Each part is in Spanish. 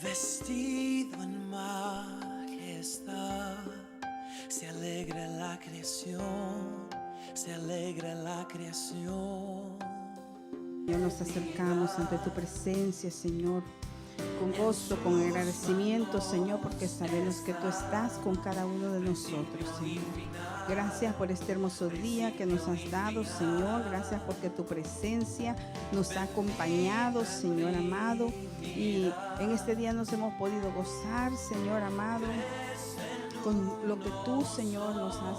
Vestido en majestad, se alegra la creación, se alegra la creación. Señor, nos acercamos ante tu presencia, Señor, con gozo, con agradecimiento, Señor, porque sabemos que tú estás con cada uno de nosotros, Señor. Gracias por este hermoso día que nos has dado, Señor. Gracias porque tu presencia nos ha acompañado, Señor amado. Y en este día nos hemos podido gozar, Señor amado, con lo que tú, Señor, nos has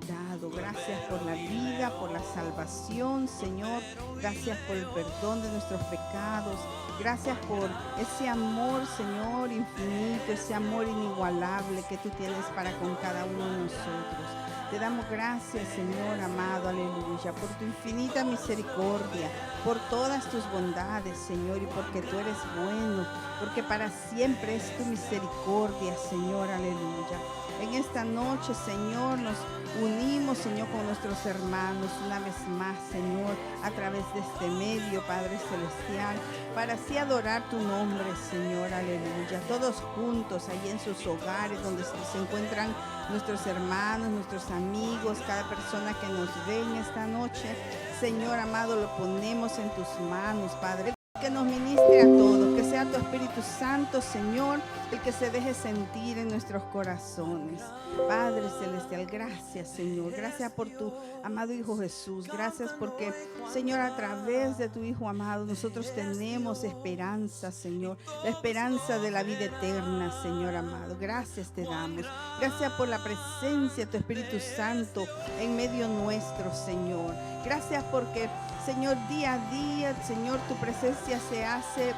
dado. Gracias por la vida, por la salvación, Señor. Gracias por el perdón de nuestros pecados. Gracias por ese amor, Señor, infinito, ese amor inigualable que tú tienes para con cada uno de nosotros. Te damos gracias, Señor amado, aleluya, por tu infinita misericordia, por todas tus bondades, Señor, y porque tú eres bueno, porque para siempre es tu misericordia, Señor, aleluya. En esta noche, Señor, nos unimos, Señor, con nuestros hermanos una vez más, Señor, a través de este medio, Padre Celestial, para así adorar tu nombre, Señor, aleluya. Todos juntos, allí en sus hogares, donde se encuentran nuestros hermanos, nuestros amigos, cada persona que nos ve en esta noche, Señor amado, lo ponemos en tus manos, Padre. Que nos ministre a todos, que sea tu Espíritu Santo, Señor, el que se deje sentir en nuestros corazones. Padre Celestial, gracias, Señor. Gracias por tu amado Hijo Jesús. Gracias porque, Señor, a través de tu Hijo amado, nosotros tenemos esperanza, Señor. La esperanza de la vida eterna, Señor amado. Gracias te damos. Gracias por la presencia de tu Espíritu Santo en medio nuestro, Señor. Gracias porque, Señor, día a día, Señor, tu presencia se hace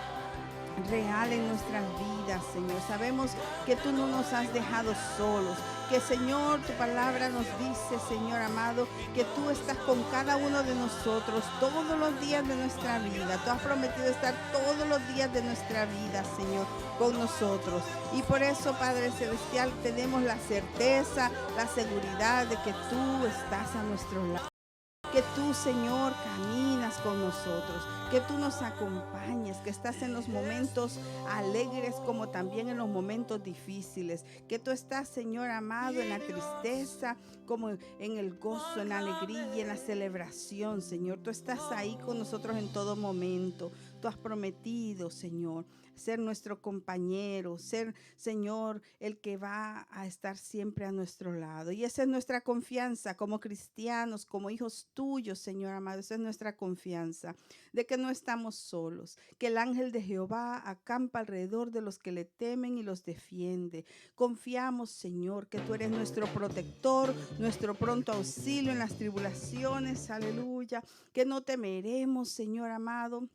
real en nuestras vidas, Señor. Sabemos que tú no nos has dejado solos, que, Señor, tu palabra nos dice, Señor amado, que tú estás con cada uno de nosotros todos los días de nuestra vida. Tú has prometido estar todos los días de nuestra vida, Señor, con nosotros. Y por eso, Padre Celestial, tenemos la certeza, la seguridad de que tú estás a nuestro lado. Que tú, Señor, caminas con nosotros, que tú nos acompañes, que estás en los momentos alegres como también en los momentos difíciles, que tú estás, Señor amado, en la tristeza como en el gozo, en la alegría y en la celebración, Señor. Tú estás ahí con nosotros en todo momento. Tú has prometido, Señor, ser nuestro compañero, ser, Señor, el que va a estar siempre a nuestro lado. Y esa es nuestra confianza como cristianos, como hijos tuyos, Señor amado. Esa es nuestra confianza de que no estamos solos, que el ángel de Jehová acampa alrededor de los que le temen y los defiende. Confiamos, Señor, que tú eres nuestro protector, nuestro pronto auxilio en las tribulaciones. Aleluya. Que no temeremos, Señor amado,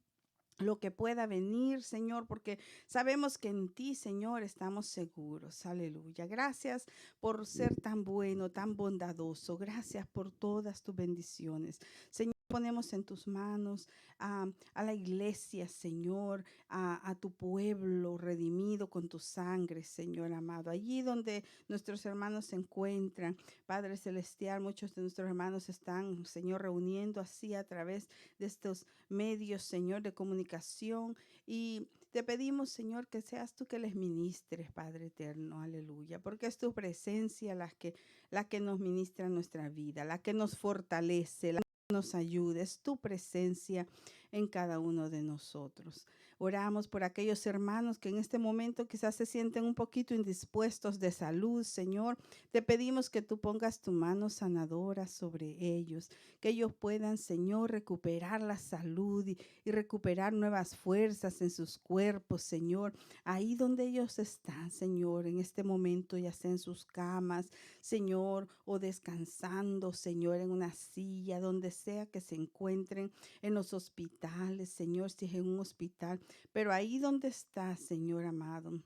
lo que pueda venir, Señor, porque sabemos que en ti, Señor, estamos seguros. Aleluya. Gracias por ser tan bueno, tan bondadoso. Gracias por todas tus bendiciones. Señor, ponemos en tus manos a la iglesia, Señor, a tu pueblo redimido con tu sangre, Señor amado. Allí donde nuestros hermanos se encuentran, Padre Celestial, muchos de nuestros hermanos están, Señor, reuniendo así a través de estos medios, Señor, de comunicación. Y te pedimos, Señor, que seas tú que les ministres, Padre eterno, aleluya, porque es tu presencia la que nos ministra nuestra vida, la que nos fortalece, la que nos ayuda, es tu presencia en cada uno de nosotros. Oramos por aquellos hermanos que en este momento quizás se sienten un poquito indispuestos de salud, Señor. Te pedimos que tú pongas tu mano sanadora sobre ellos, que ellos puedan, Señor, recuperar la salud y recuperar nuevas fuerzas en sus cuerpos, Señor, ahí donde ellos están, Señor, en este momento, ya sea en sus camas, Señor, o descansando, Señor, en una silla, donde sea que se encuentren, en los hospitales, Señor, si es en un hospital, pero ahí donde está, Señor amado,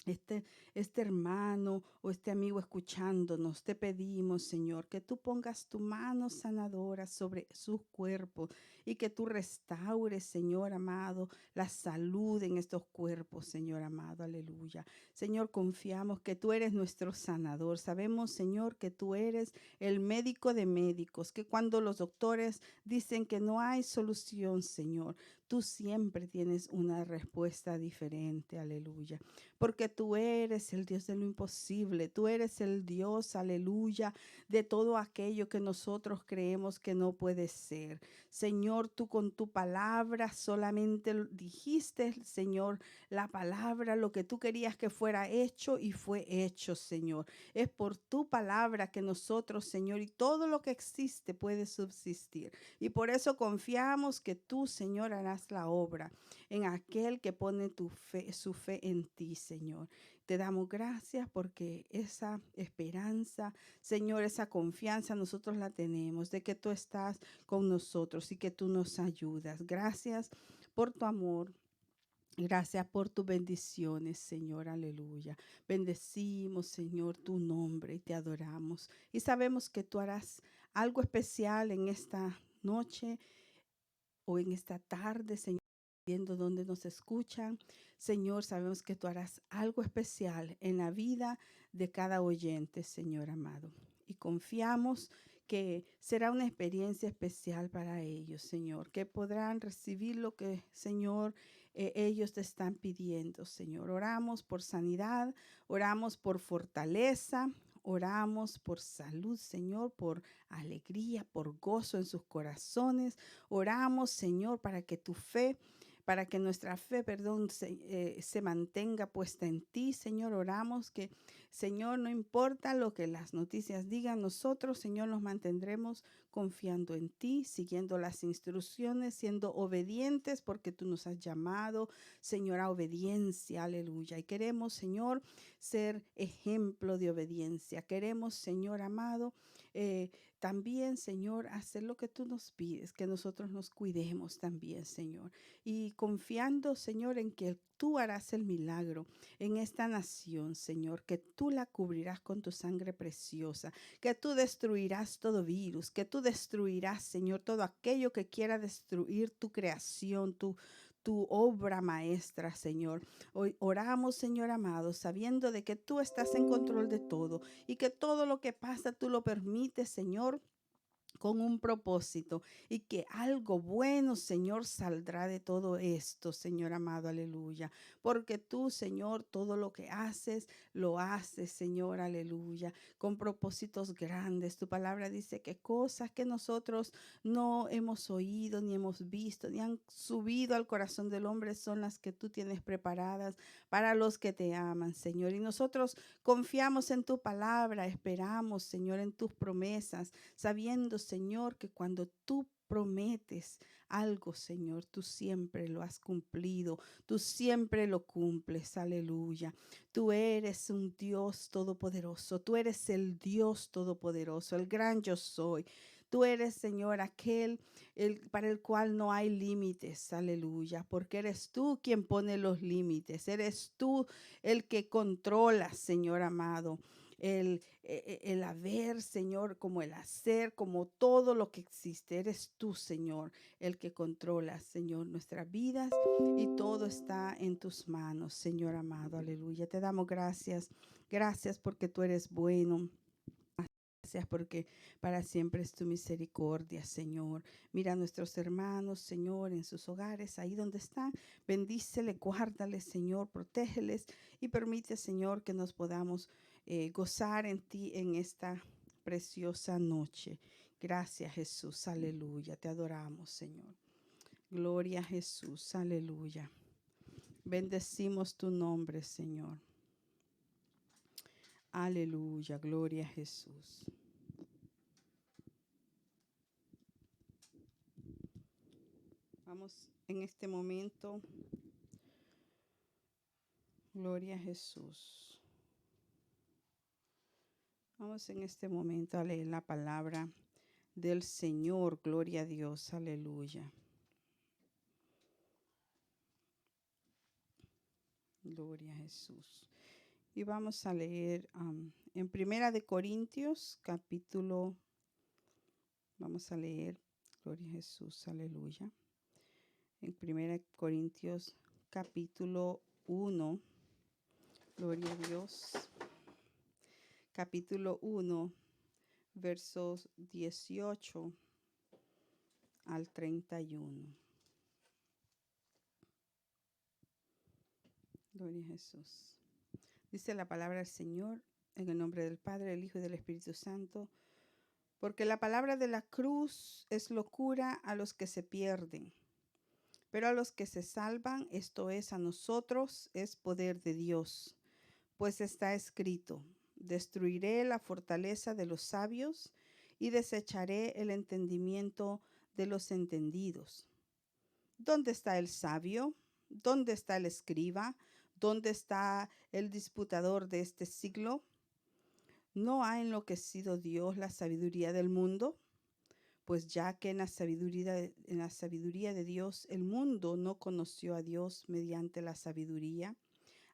este, este hermano o este amigo escuchándonos, te pedimos, Señor, que tú pongas tu mano sanadora sobre sus cuerpos y que tú restaures, Señor amado, la salud en estos cuerpos, Señor amado, aleluya. Señor, confiamos que tú eres nuestro sanador. Sabemos, Señor, que tú eres el médico de médicos, que cuando los doctores dicen que no hay solución, Señor, tú siempre tienes una respuesta diferente, aleluya, porque tú eres el Dios de lo imposible, tú eres el Dios, aleluya, de todo aquello que nosotros creemos que no puede ser. Señor, tú con tu palabra solamente dijiste, Señor, la palabra, lo que tú querías que fuera hecho y fue hecho, Señor. Es por tu palabra que nosotros, Señor, y todo lo que existe puede subsistir. Y por eso confiamos que tú, Señor, harás la obra en aquel que pone su fe en ti, Señor. Te damos gracias porque esa esperanza, Señor, esa confianza nosotros la tenemos de que tú estás con nosotros y que tú nos ayudas. Gracias por tu amor. Gracias por tus bendiciones, Señor, aleluya. Bendecimos, Señor, tu nombre y te adoramos. Y sabemos que tú harás algo especial en esta noche o en esta tarde, Señor, viendo donde nos escuchan. Señor, sabemos que tú harás algo especial en la vida de cada oyente, Señor amado. Y confiamos que será una experiencia especial para ellos, Señor, que podrán recibir lo que, Señor, ellos te están pidiendo, Señor. Oramos por sanidad, oramos por fortaleza, oramos por salud, Señor, por alegría, por gozo en sus corazones. Oramos, Señor, para que tu fe, para que nuestra fe, se mantenga puesta en ti, Señor. Oramos que, Señor, no importa lo que las noticias digan, nosotros, Señor, nos mantendremos confiando en ti, siguiendo las instrucciones, siendo obedientes, porque tú nos has llamado, Señor, a obediencia, aleluya. Y queremos, Señor, ser ejemplo de obediencia. Queremos, Señor amado, también, Señor, hacer lo que tú nos pides, que nosotros nos cuidemos también, Señor. Y confiando, Señor, en que tú harás el milagro en esta nación, Señor, que tú la cubrirás con tu sangre preciosa, que tú destruirás todo virus, que tú destruirás, Señor, todo aquello que quiera destruir tu creación, tu obra maestra, Señor. Hoy oramos, Señor amado, sabiendo de que tú estás en control de todo y que todo lo que pasa tú lo permites, Señor, con un propósito y que algo bueno, Señor, saldrá de todo esto, Señor amado, aleluya. Porque tú, Señor, todo lo que haces, lo haces, Señor, aleluya, con propósitos grandes. Tu palabra dice que cosas que nosotros no hemos oído, ni hemos visto, ni han subido al corazón del hombre son las que tú tienes preparadas para los que te aman, Señor. Y nosotros confiamos en tu palabra, esperamos, Señor, en tus promesas, sabiendo, Señor, que cuando tú prometes algo, Señor, tú siempre lo has cumplido, tú siempre lo cumples, aleluya. Tú eres un Dios todopoderoso, tú eres el Dios todopoderoso, el gran yo soy. Tú eres, Señor, para el cual no hay límites, aleluya, porque eres tú quien pone los límites, eres tú el que controla, Señor amado. El haber, Señor, como el hacer, como todo lo que existe. Eres tú, Señor, el que controla, Señor, nuestras vidas y todo está en tus manos, Señor amado. Aleluya. Te damos gracias. Gracias porque tú eres bueno. Gracias porque para siempre es tu misericordia, Señor. Mira a nuestros hermanos, Señor, en sus hogares, ahí donde están. Bendícele, guárdales, Señor, protégeles y permite, Señor, que nos podamos gozar en ti en esta preciosa noche. Gracias, Jesús. Aleluya. Te adoramos, Señor. Gloria a Jesús. Aleluya. Bendecimos tu nombre, Señor. Aleluya. Gloria a Jesús. Vamos en este momento. Gloria a Jesús. Vamos en este momento a leer la palabra del Señor. Gloria a Dios. Aleluya. Gloria a Jesús. Y vamos a leer en Primera de Corintios, vamos a leer, gloria a Jesús, aleluya. En Primera de Corintios, capítulo 1, gloria a Dios. Capítulo 1, versos 18 al 31. Gloria a Jesús. Dice la palabra del Señor en el nombre del Padre, del Hijo y del Espíritu Santo. Porque la palabra de la cruz es locura a los que se pierden, pero a los que se salvan, esto es, a nosotros, es poder de Dios. Pues está escrito: destruiré la fortaleza de los sabios y desecharé el entendimiento de los entendidos. ¿Dónde está el sabio? ¿Dónde está el escriba? ¿Dónde está el disputador de este siglo? ¿No ha enloquecido Dios la sabiduría del mundo? Pues ya que en la sabiduría de Dios el mundo no conoció a Dios mediante la sabiduría,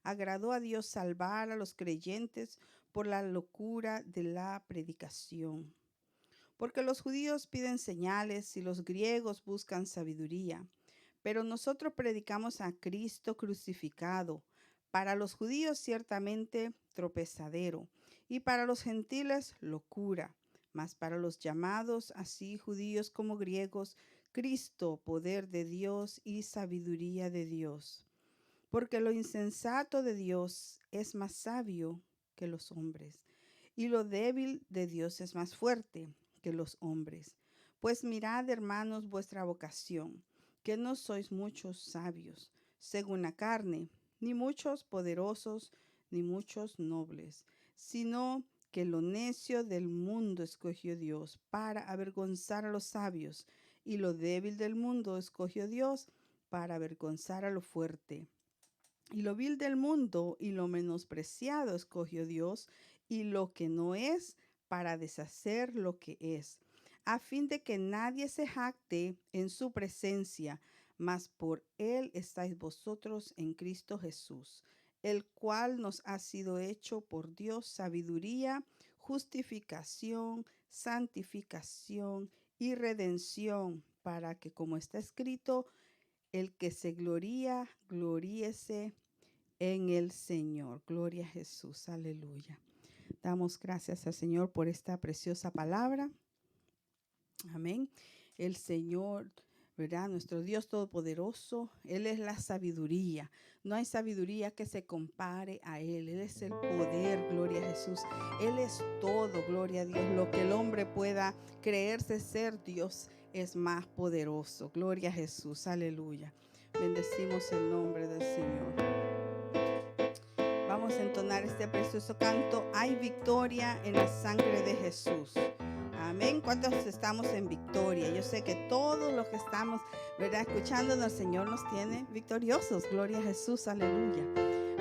agradó a Dios salvar a los creyentes por la locura de la predicación. Porque los judíos piden señales y los griegos buscan sabiduría, pero nosotros predicamos a Cristo crucificado, para los judíos ciertamente tropezadero, y para los gentiles locura, mas para los llamados, así judíos como griegos, Cristo, poder de Dios y sabiduría de Dios. Porque lo insensato de Dios es más sabio que los hombres, y lo débil de Dios es más fuerte que los hombres. Pues mirad, hermanos, vuestra vocación, que no sois muchos sabios, según la carne, ni muchos poderosos, ni muchos nobles, sino que lo necio del mundo escogió Dios para avergonzar a los sabios, y lo débil del mundo escogió Dios para avergonzar a lo fuerte. Y lo vil del mundo y lo menospreciado escogió Dios, y lo que no es, para deshacer lo que es, a fin de que nadie se jacte en su presencia, mas por él estáis vosotros en Cristo Jesús, el cual nos ha sido hecho por Dios sabiduría, justificación, santificación y redención, para que, como está escrito, el que se gloría, gloríese en el Señor. Gloria a Jesús, aleluya. Damos gracias al Señor por esta preciosa palabra. Amén. El Señor, ¿verdad? Nuestro Dios todopoderoso, Él es la sabiduría. No hay sabiduría que se compare a Él. Él es el poder, gloria a Jesús. Él es todo, gloria a Dios. Lo que el hombre pueda creerse ser, Dios es más poderoso. Gloria a Jesús, aleluya. Bendecimos el nombre del Señor. Vamos a entonar este precioso canto. Hay victoria en la sangre de Jesús. Amén. ¿Cuántos estamos en victoria? Yo sé que todos los que estamos, ¿verdad?, escuchándonos, el Señor nos tiene victoriosos. Gloria a Jesús, aleluya.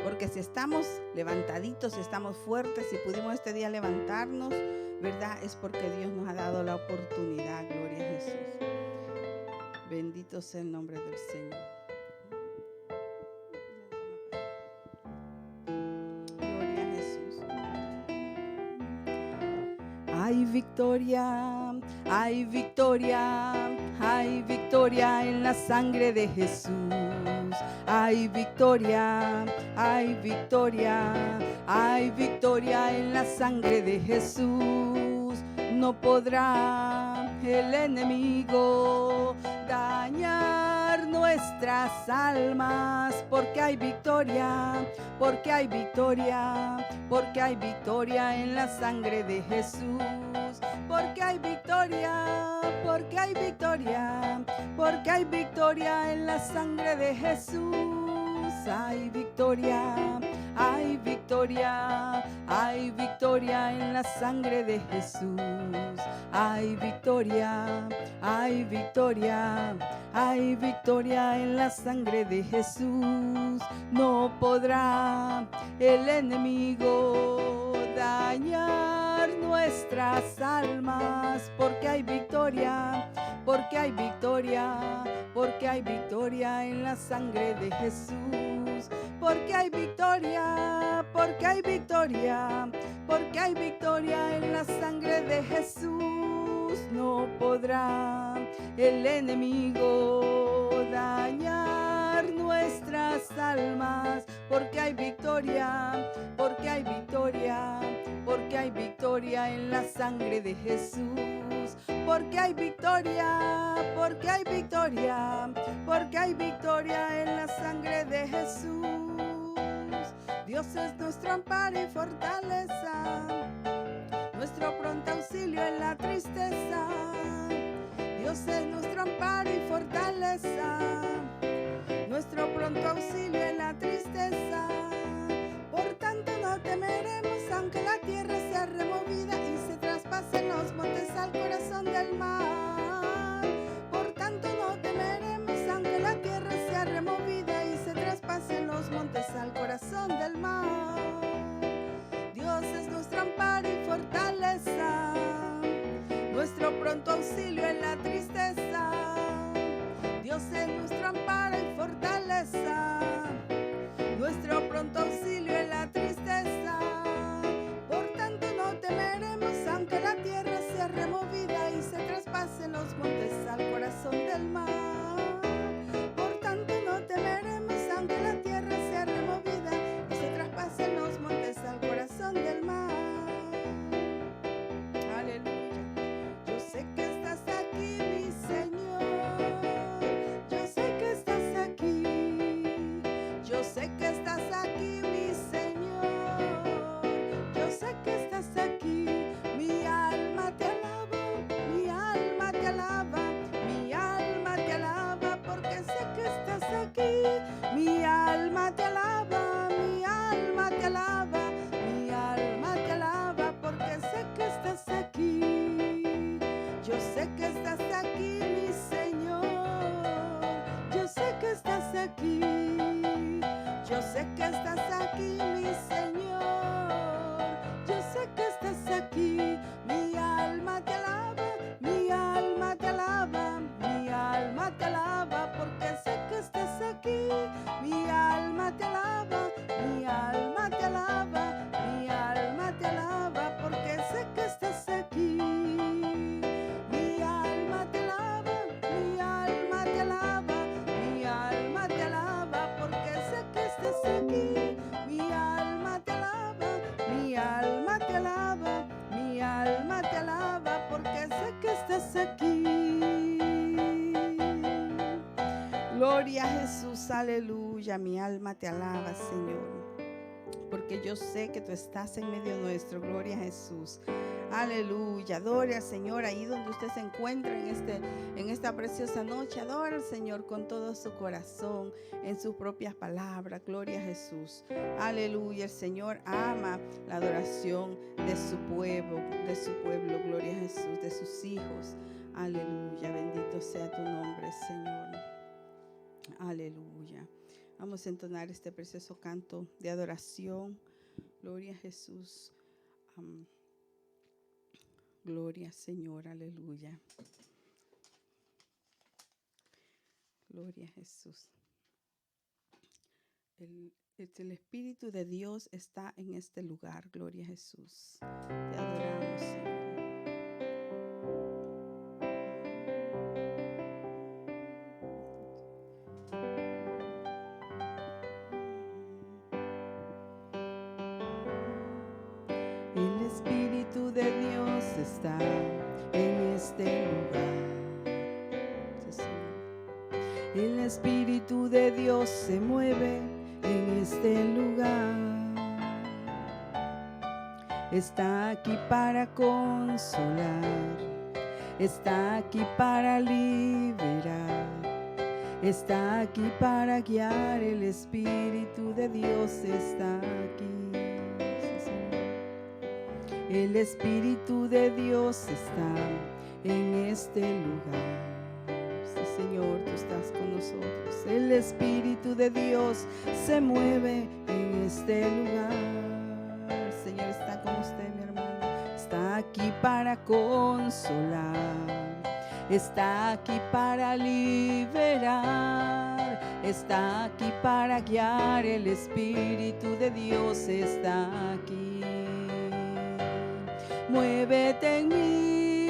Porque si estamos levantaditos, si estamos fuertes, si pudimos este día levantarnos, ¿verdad?, es porque Dios nos ha dado la oportunidad. Gloria a Jesús. Bendito sea el nombre del Señor. Gloria a Jesús. Hay victoria, hay victoria, hay victoria en la sangre de Jesús. Hay victoria, hay victoria, hay victoria en la sangre de Jesús. No podrá el enemigo dañar nuestras almas, porque hay victoria, porque hay victoria, porque hay victoria en la sangre de Jesús. Porque hay victoria, porque hay victoria, porque hay victoria en la sangre de Jesús. Hay victoria, hay victoria, hay victoria en la sangre de Jesús. Hay victoria, hay victoria, hay victoria en la sangre de Jesús. No podrá el enemigo dañar nuestras almas, porque hay victoria, porque hay victoria, porque hay victoria en la sangre de Jesús. Porque hay victoria, porque hay victoria, porque hay victoria en la sangre de Jesús. No podrá el enemigo dañar nuestras almas, porque hay victoria, porque hay victoria, porque hay victoria en la sangre de Jesús. Porque hay victoria, porque hay victoria, porque hay victoria en la sangre de Jesús. Dios es nuestro amparo y fortaleza, nuestro pronto auxilio en la tristeza. Dios es nuestro amparo y fortaleza, nuestro pronto auxilio en la tristeza. Por tanto no temeremos, aunque la tierra sea removida y se traspasen los montes al corazón del mar. Por tanto no temeremos, aunque la tierra sea removida y se traspasen los montes al corazón del mar. Dios es nuestro amparo y fortaleza, nuestro pronto auxilio en la tristeza. Dios es nuestro amparo y fortaleza, nuestro pronto auxilio en la tristeza. Por tanto no temeremos, aunque la tierra sea removida y se traspasen los montes al corazón del mar. Por tanto no temeremos, aunque la tierra sea removida y se traspasen los montes al corazón del mar. Aleluya. Yo sé que estás aquí, mi Señor. Yo sé que estás aquí. Yo sé que estás aquí, mi Señor. Yo sé que estás aquí. Mi alma te alaba, mi alma te alaba, mi alma te alaba, porque sé que estás aquí. Mi alma te alaba, mi alma te alaba, mi alma te alaba, porque sé que estás aquí. Yo sé que estás aquí, mi Señor. Yo sé que estás aquí. Yo sé que estás aquí, mi Señor. Yo sé que estás aquí. Mi alma te alaba, mi alma te alaba, mi alma te alaba, porque sé que estás aquí. Mi alma te alaba, mi alma te alaba, mi alma te alaba, porque sé que estás aquí. Mi alma te alaba, mi alma te alaba, mi alma te alaba, porque sé que estás aquí. Mi alma te alaba, mi alma te alaba, mi alma te alaba, porque sé que estás aquí. Gloria a Jesús, aleluya. Mi alma te alaba, Señor, porque yo sé que tú estás en medio nuestro. Gloria a Jesús. Aleluya. Adore al Señor ahí donde usted se encuentra en esta preciosa noche. Adore al Señor con todo su corazón, en sus propias palabras. Gloria a Jesús. Aleluya. El Señor ama la adoración de su pueblo, Gloria a Jesús, de sus hijos. Aleluya. Bendito sea tu nombre, Señor. Aleluya. Vamos a entonar este precioso canto de adoración. Gloria a Jesús. Gloria, Señor, aleluya. Gloria a Jesús. El Espíritu de Dios está en este lugar. Gloria a Jesús. Te adoramos, Señor. El Espíritu de Dios está en este lugar. El Espíritu de Dios se mueve en este lugar. Está aquí para consolar, está aquí para liberar, está aquí para guiar. El Espíritu de Dios está aquí. El Espíritu de Dios está en este lugar. Sí, Señor, tú estás con nosotros. El Espíritu de Dios se mueve en este lugar. El Señor está con usted, mi hermano. Está aquí para consolar. está aquí para liberar, está aquí para guiar, el Espíritu de Dios está aquí. Muévete en mí,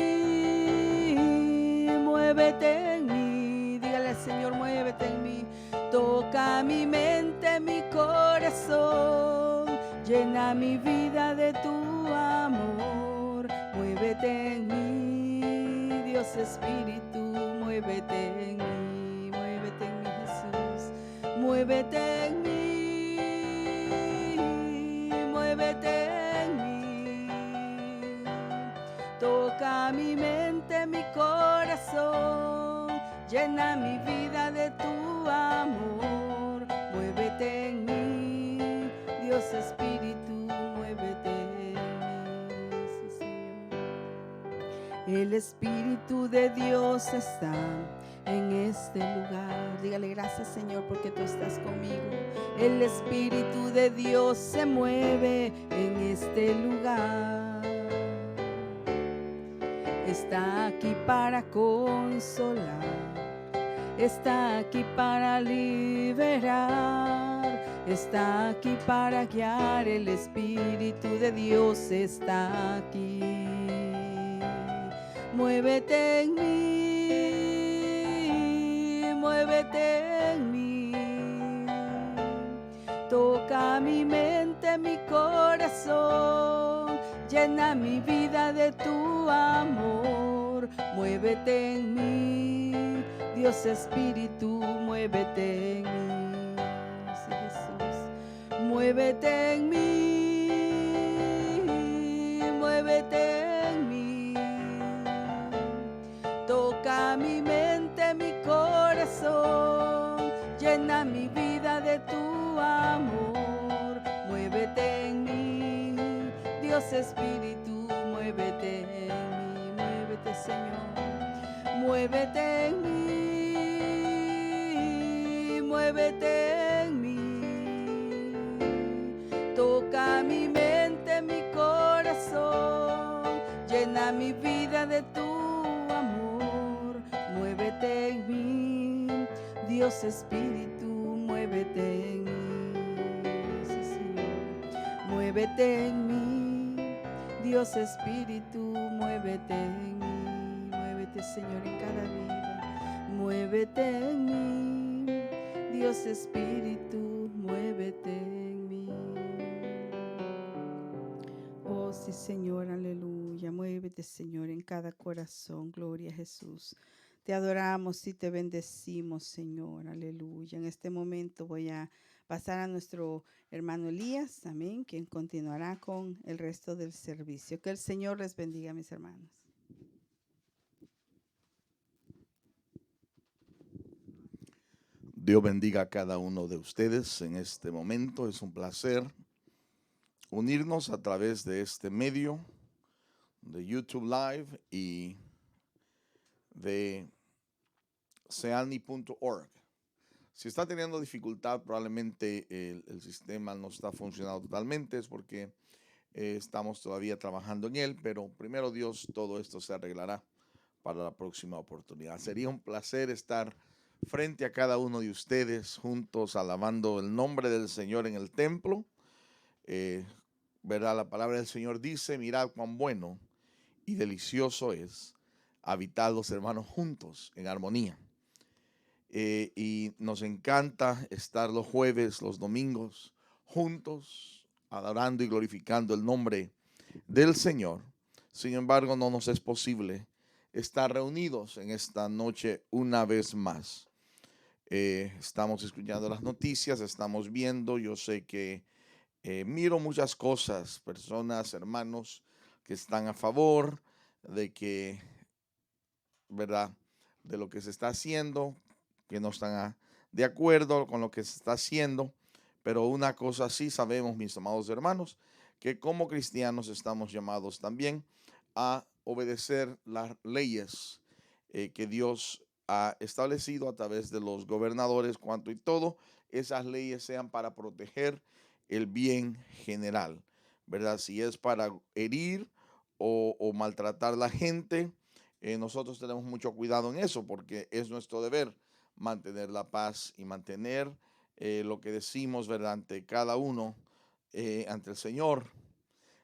muévete en mí, dígale al Señor, muévete en mí, toca mi mente, mi corazón, llena mi vida de tu amor, muévete en mí, Dios Espíritu, muévete en mí, Jesús, muévete en mí, muévete en mí, toca mi mente, mi corazón, llena mi vida de tu amor, muévete en mí, Dios Espíritu, muévete en mí, sí, Señor. El Espíritu de Dios está en este lugar. Dígale gracias, Señor, porque tú estás conmigo. El Espíritu de Dios se mueve en este lugar. Está aquí para consolar, está aquí para liberar, está aquí para guiar, el Espíritu de Dios está aquí. Muévete en mí, muévete en mí, toca mi mente, mi corazón, llena mi vida de tu amor, muévete en mí, Dios Espíritu, muévete en mí, sí, Jesús, muévete en mí, muévete en mí, toca mi mente, mi corazón, llena mi vida de tu amor, muévete en mí, Dios Espíritu, muévete en mí, muévete, Señor, muévete en mí, muévete en mí, toca mi mente, mi corazón, llena mi vida de tu amor, muévete en mí, Dios Espíritu, muévete en mí, sí, Señor, muévete en mí, Dios Espíritu, muévete en mí, muévete, Señor, en cada vida, muévete en mí, Dios Espíritu, muévete en mí. Oh, sí, Señor, aleluya, muévete, Señor, en cada corazón, gloria a Jesús. Te adoramos y te bendecimos, Señor, aleluya. En este momento voy a pasar a nuestro hermano Elías, amén, quien continuará con el resto del servicio. Que el Señor les bendiga, mis hermanos. Dios bendiga a cada uno de ustedes en este momento. Es un placer unirnos a través de este medio de YouTube Live y de seani.org. Si está teniendo dificultad, probablemente el sistema no está funcionando totalmente, es porque estamos todavía trabajando en él, pero primero Dios, todo esto se arreglará para la próxima oportunidad. Sería un placer estar frente a cada uno de ustedes, juntos alabando el nombre del Señor en el templo. ¿Verdad? La palabra del Señor dice, mirad cuán bueno y delicioso es habitar los hermanos juntos en armonía. Y nos encanta estar los jueves, los domingos, juntos, adorando y glorificando el nombre del Señor. Sin embargo, no nos es posible estar reunidos en esta noche una vez más. Estamos escuchando las noticias, estamos viendo, yo sé que miro muchas cosas, personas, hermanos que están a favor de que, ¿verdad?, de lo que se está haciendo, que no están de acuerdo con lo que se está haciendo, pero una cosa sí sabemos, mis amados hermanos, que como cristianos estamos llamados también a obedecer las leyes que Dios ha establecido a través de los gobernadores, cuanto y todo esas leyes sean para proteger el bien general, ¿verdad? Si es para herir o maltratar a la gente, nosotros tenemos mucho cuidado en eso porque es nuestro deber mantener la paz y mantener lo que decimos, ¿verdad? Ante cada uno, ante el Señor,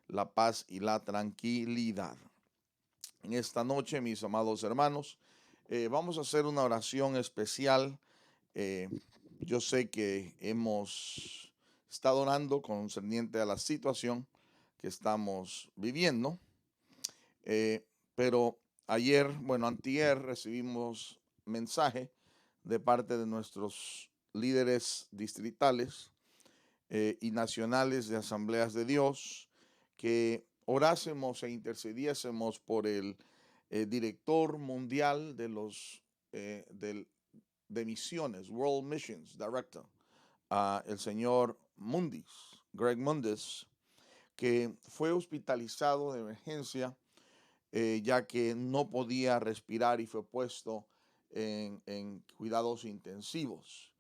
la paz y la tranquilidad. En esta noche, mis amados hermanos, vamos a hacer una oración especial. Eh, yo sé que hemos estado orando concerniente a la situación que estamos viviendo, pero ayer, bueno, antier recibimos mensaje de parte de nuestros líderes distritales y nacionales de Asambleas de Dios que orásemos e intercediésemos por el director mundial de los de misiones, World Missions Director, el señor Mundis, Greg Mundis, que fue hospitalizado de emergencia ya que no podía respirar y fue puesto en cuidados intensivos.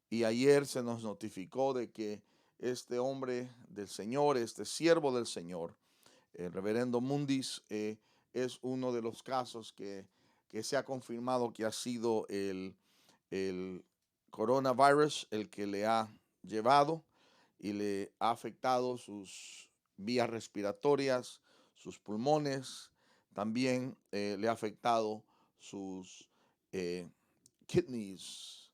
Y ayer se nos notificó de que este hombre del Señor, este siervo del Señor, el reverendo Mundis, es uno de los casos que se ha confirmado que ha sido el coronavirus el que le ha llevado y le ha afectado sus vías respiratorias, sus pulmones, también le ha afectado sus kidneys,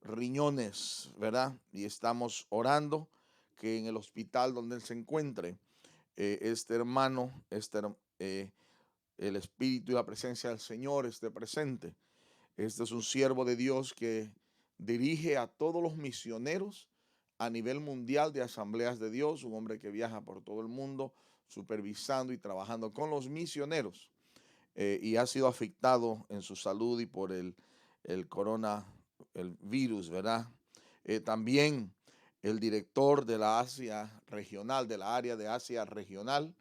riñones, ¿verdad? Y estamos orando que en el hospital donde él se encuentre, este hermano, el espíritu y la presencia del Señor esté presente. Este es un siervo de Dios que dirige a todos los misioneros a nivel mundial de Asambleas de Dios, un hombre que viaja por todo el mundo supervisando y trabajando con los misioneros y ha sido afectado en su salud y por el virus, ¿verdad? También el director de la Asia regional, de la área de Asia regional,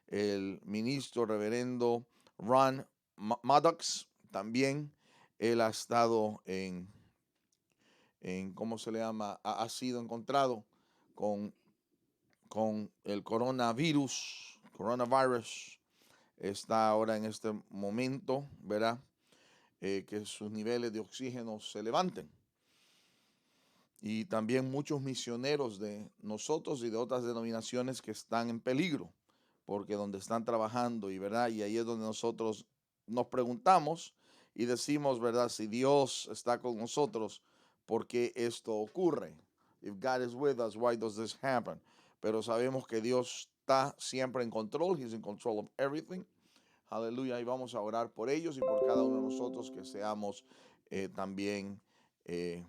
el ministro reverendo Ron Maddox, también él ha estado ¿cómo se le llama? Ha sido encontrado con el coronavirus, está ahora en este momento, ¿verdad? Que sus niveles de oxígeno se levanten. Y también muchos misioneros de nosotros y de otras denominaciones que están en peligro, porque donde están trabajando y verdad, y ahí es donde nosotros nos preguntamos y decimos, verdad, si Dios está con nosotros, ¿por qué esto ocurre? If God is with us, why does this happen? Pero sabemos que Dios está siempre en control, He's in control of everything. Aleluya, y vamos a orar por ellos y por cada uno de nosotros que seamos también, que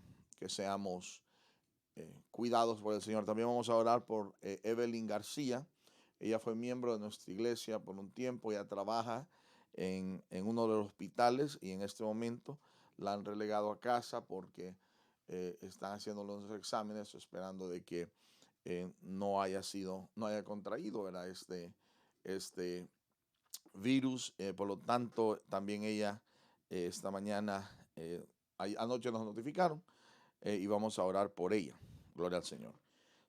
seamos cuidados por el Señor. También vamos a orar por Evelyn García. Ella fue miembro de nuestra iglesia por un tiempo, ella trabaja en uno de los hospitales y en este momento la han relegado a casa porque están haciendo los exámenes esperando de que no haya contraído, ¿verdad? Este virus. Por lo tanto, también ella esta mañana, anoche nos notificaron y vamos a orar por ella. Gloria al Señor.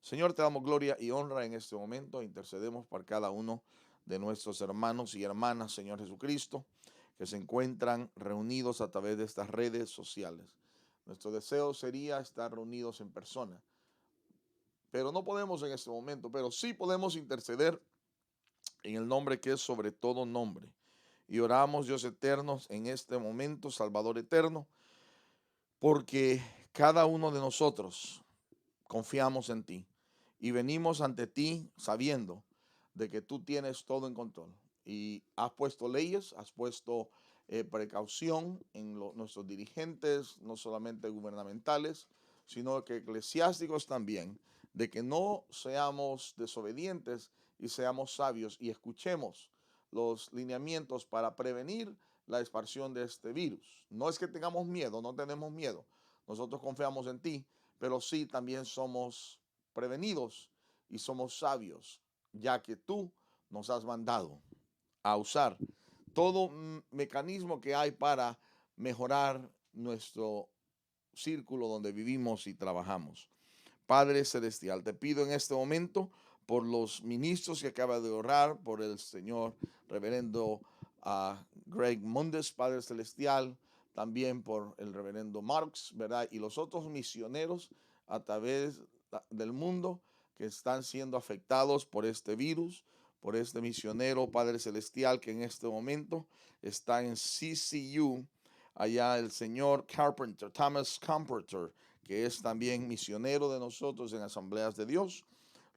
Señor, te damos gloria y honra en este momento. Intercedemos por cada uno de nuestros hermanos y hermanas, Señor Jesucristo, que se encuentran reunidos a través de estas redes sociales. Nuestro deseo sería estar reunidos en persona, pero no podemos en este momento, pero sí podemos interceder en el nombre que es sobre todo nombre. Y oramos, Dios eterno, en este momento, Salvador eterno, porque cada uno de nosotros confiamos en ti y venimos ante ti sabiendo de que tú tienes todo en control y has puesto leyes, has puesto precaución en nuestros dirigentes, no solamente gubernamentales, sino que eclesiásticos también, de que no seamos desobedientes y seamos sabios y escuchemos los lineamientos para prevenir la expansión de este virus. No es que tengamos miedo, no tenemos miedo. Nosotros confiamos en ti, pero sí también somos prevenidos y somos sabios, ya que tú nos has mandado a usar todo mecanismo que hay para mejorar nuestro círculo donde vivimos y trabajamos. Padre Celestial, te pido en este momento por los ministros que acaba de orar, por el señor reverendo a Greg Mundes, Padre Celestial, también por el reverendo Marks, ¿verdad? Y los otros misioneros a través del mundo que están siendo afectados por este virus, por este misionero, Padre Celestial, que en este momento está en CCU, allá el señor Carpenter, Thomas Carpenter, que es también misionero de nosotros en Asambleas de Dios.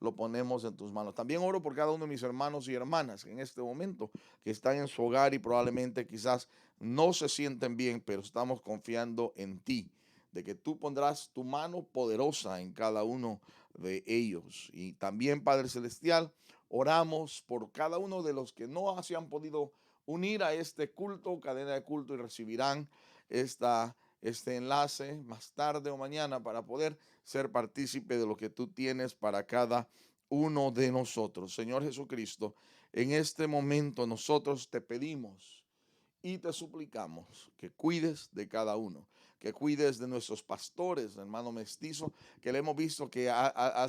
Lo ponemos en tus manos. También oro por cada uno de mis hermanos y hermanas en este momento que están en su hogar y probablemente quizás no se sienten bien, pero estamos confiando en ti, de que tú pondrás tu mano poderosa en cada uno de ellos. Y también, Padre Celestial, oramos por cada uno de los que no se han podido unir a este culto, cadena de culto, y recibirán este enlace más tarde o mañana para poder ser partícipe de lo que tú tienes para cada uno de nosotros. Señor Jesucristo, en este momento nosotros te pedimos y te suplicamos que cuides de cada uno, que cuides de nuestros pastores, hermano Mestizo, que le hemos visto que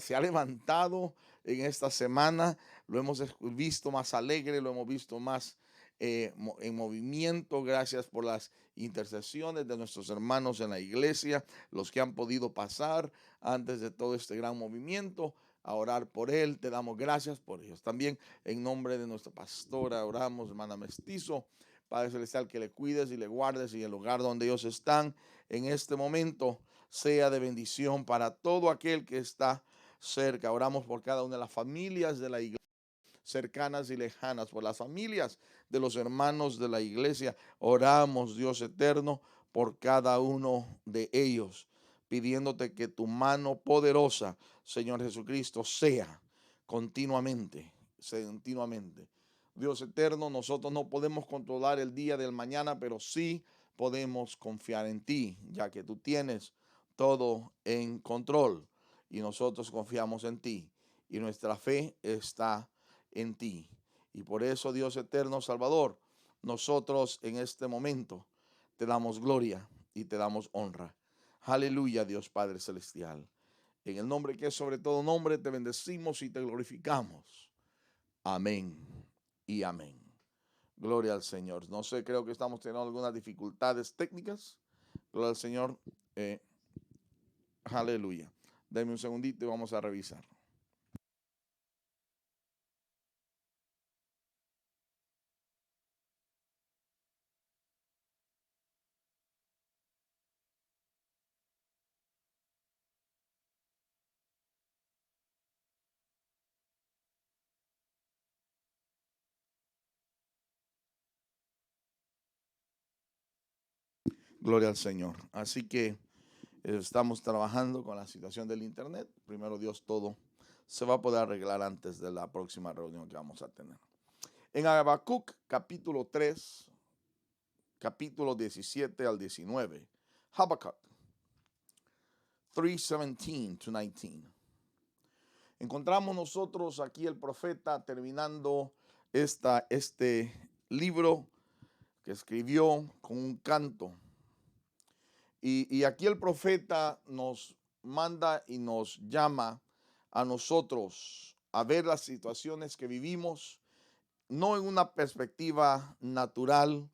se ha levantado en esta semana, lo hemos visto más alegre, lo hemos visto más en movimiento. Gracias por las intercesiones de nuestros hermanos en la iglesia, los que han podido pasar antes de todo este gran movimiento a orar por él. Te damos gracias por ellos. También en nombre de nuestra pastora oramos, hermana Mestizo, Padre Celestial, que le cuides y le guardes y el lugar donde ellos están en este momento sea de bendición para todo aquel que está cerca. Oramos por cada una de las familias de la iglesia, cercanas y lejanas, por las familias de los hermanos de la iglesia. Oramos, Dios eterno, por cada uno de ellos, pidiéndote que tu mano poderosa, Señor Jesucristo, sea continuamente. Dios eterno, nosotros no podemos controlar el día del mañana, pero sí podemos confiar en ti, ya que tú tienes todo en control y nosotros confiamos en ti y nuestra fe está en ti. Y por eso, Dios eterno, Salvador, nosotros en este momento te damos gloria y te damos honra. Aleluya, Dios Padre Celestial. En el nombre que es sobre todo nombre, te bendecimos y te glorificamos. Amén y amén. Gloria al Señor. No sé, creo que estamos teniendo algunas dificultades técnicas. Gloria al Señor. Aleluya. Deme un segundito y vamos a revisar. Gloria al Señor. Así que estamos trabajando con la situación del internet. Primero Dios, todo se va a poder arreglar antes de la próxima reunión que vamos a tener. En Habacuc capítulo 3, capítulo 17 al 19. Habacuc 3:17-19. Encontramos nosotros aquí el profeta terminando este libro que escribió con un canto. Y aquí el profeta nos manda y nos llama a nosotros a ver las situaciones que vivimos, no en una perspectiva natural,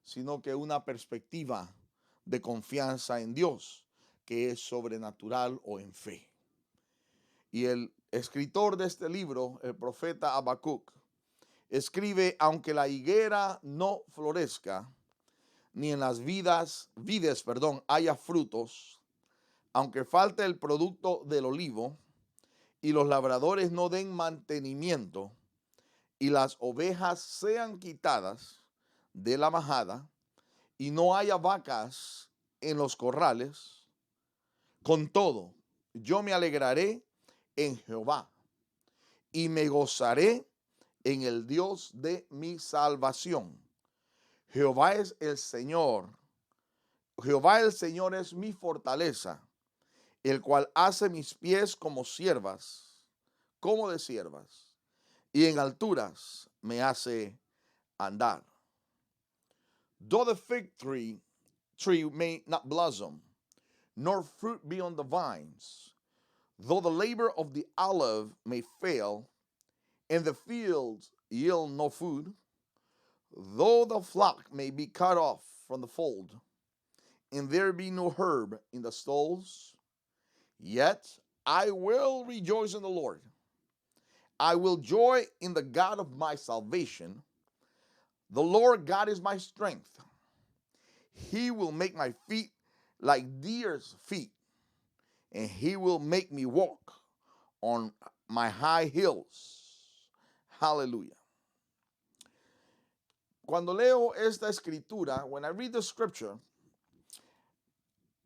sino que una perspectiva de confianza en Dios, que es sobrenatural o en fe. Y el escritor de este libro, el profeta Habacuc, escribe: aunque la higuera no florezca, ni en las vides, haya frutos, aunque falte el producto del olivo, y los labradores no den mantenimiento, y las ovejas sean quitadas de la majada, y no haya vacas en los corrales, con todo, yo me alegraré en Jehová, y me gozaré en el Dios de mi salvación. Jehová es el Señor. Jehová el Señor es mi fortaleza, el cual hace mis pies como de siervas, y en alturas me hace andar. Though the fig tree may not blossom, nor fruit be on the vines, though the labor of the olive may fail, and the fields yield no food, Though the flock may be cut off from the fold, and there be no herb in the stalls, yet I will rejoice in the Lord. I will joy in the God of my salvation. The Lord God is my strength. He will make my feet like deer's feet, and he will make me walk on my high hills. Hallelujah. Cuando leo esta escritura, when I read the scripture,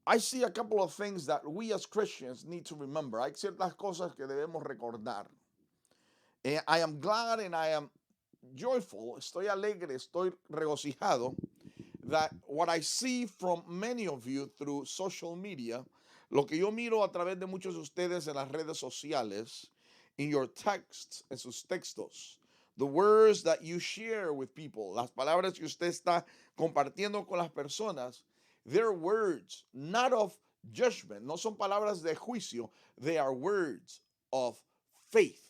I see a couple of things that we as Christians need to remember. Hay ciertas cosas que debemos recordar. And I am glad and I am joyful, estoy alegre, estoy regocijado that what I see from many of you through social media, lo que yo miro a través de muchos de ustedes en las redes sociales, in your texts, en sus textos, the words that you share with people, las palabras que usted está compartiendo con las personas, they're words not of judgment, no son palabras de juicio, they are words of faith.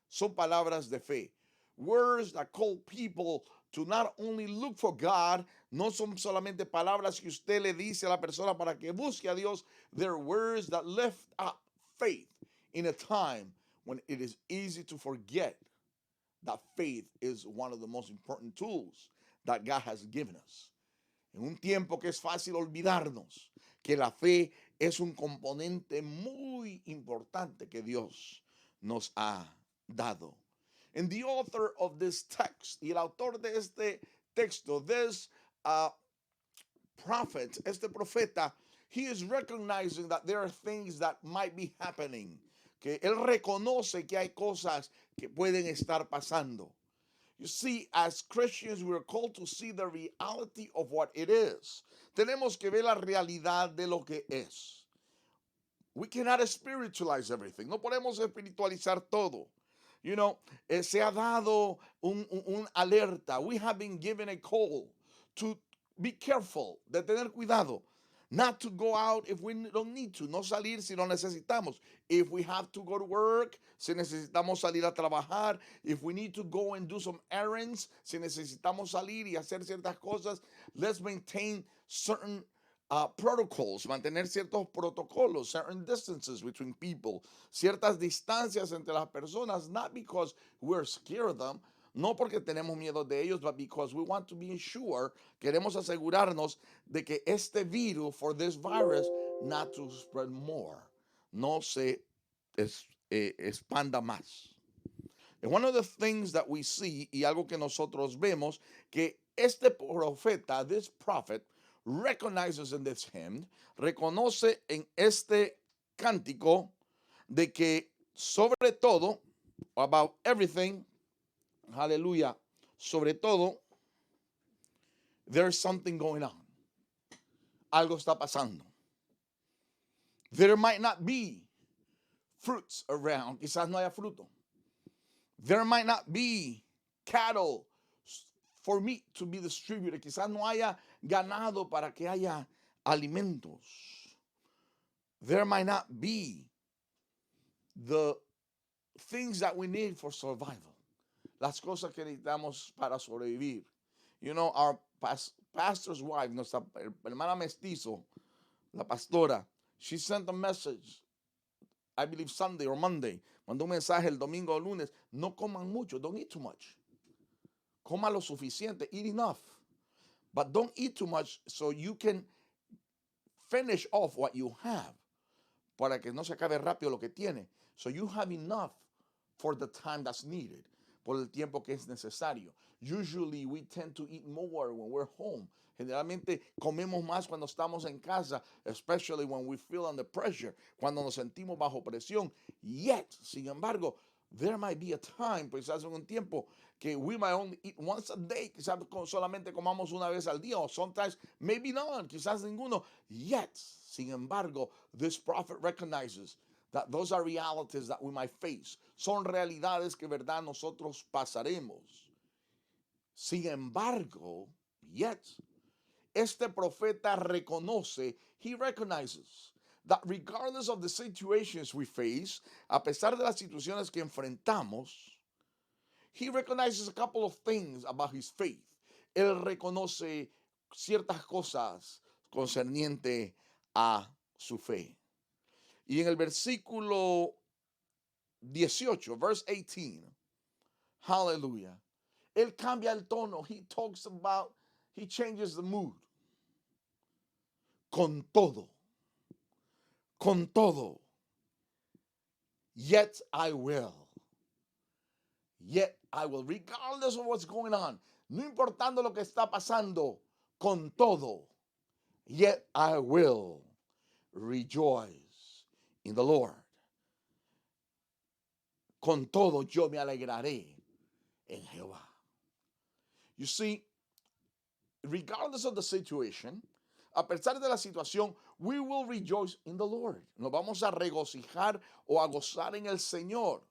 Son palabras de fe. Words that call people to not only look for God, no son solamente palabras que usted le dice a la persona para que busque a Dios. They're words that lift up faith in a time when it is easy to forget that faith is one of the most important tools that God has given us. En un tiempo que es fácil olvidarnos que la fe es un componente muy importante que Dios nos ha dado. And the author of this text, y el autor de este texto, this prophet, este profeta, he is recognizing that there are things that might be happening. Que él reconoce que hay cosas que pueden estar pasando. You see, as Christians, we are called to see the reality of what it is. Tenemos que ver la realidad de lo que es. We cannot spiritualize everything. No podemos espiritualizar todo. You know, se ha dado un alerta. We have been given a call to be careful, de tener cuidado. Not to go out if we don't need to. No salir si no necesitamos. If we have to go to work, si necesitamos salir a trabajar. If we need to go and do some errands, si necesitamos salir y hacer ciertas cosas, let's maintain certain protocols, mantener ciertos protocolos, certain distances between people, ciertas distancias entre las personas, not because we're scared of them, no porque tenemos miedo de ellos, but because we want to be sure, queremos asegurarnos de que este virus, for this virus, not to spread more, no se expanda más. And one of the things that we see, y algo que nosotros vemos, que este profeta, this prophet, recognizes in this hymn, reconoce en este cántico de que sobre todo, about everything, hallelujah, sobre todo, there's something going on. Algo está pasando. There might not be fruits around, quizás no haya fruto. There might not be cattle for meat to be distributed. Quizás no haya ganado para que haya alimentos. There might not be the things that we need for survival. Las cosas que necesitamos para sobrevivir. You know, our pastor's wife, nuestra hermana mestizo, la pastora, she sent a message, I believe Sunday or Monday, mandó un mensaje el domingo o lunes, no coman mucho, don't eat too much. Coma lo suficiente, eat enough. But don't eat too much so you can finish off what you have. Para que no se acabe rápido lo que tiene. So you have enough for the time that's needed. Por el tiempo que es necesario. Usually we tend to eat more when we're home. Generalmente comemos más cuando estamos en casa, especially when we feel under pressure, cuando nos sentimos bajo presión. Yet, sin embargo, there might be a time, quizás en un tiempo, que we might only eat once a day, quizás solamente comamos una vez al día, or sometimes maybe none, quizás ninguno. Yet, sin embargo, this prophet recognizes that those are realities that we might face. Son realidades que, verdad, nosotros pasaremos. Sin embargo, yet, este profeta reconoce, he recognizes that regardless of the situations we face, a pesar de las situaciones que enfrentamos, he recognizes a couple of things about his faith. Él reconoce ciertas cosas concerniente a su fe. Y en el versículo 18, verse 18, hallelujah, él cambia el tono. He changes the mood. Con todo, yet I will, regardless of what's going on, no importando lo que está pasando, con todo, yet I will rejoice in the Lord. Con todo yo me alegraré en Jehová. You see, regardless of the situation, a pesar de la situación, we will rejoice in the Lord. Nos vamos a regocijar o a gozar en el Señor.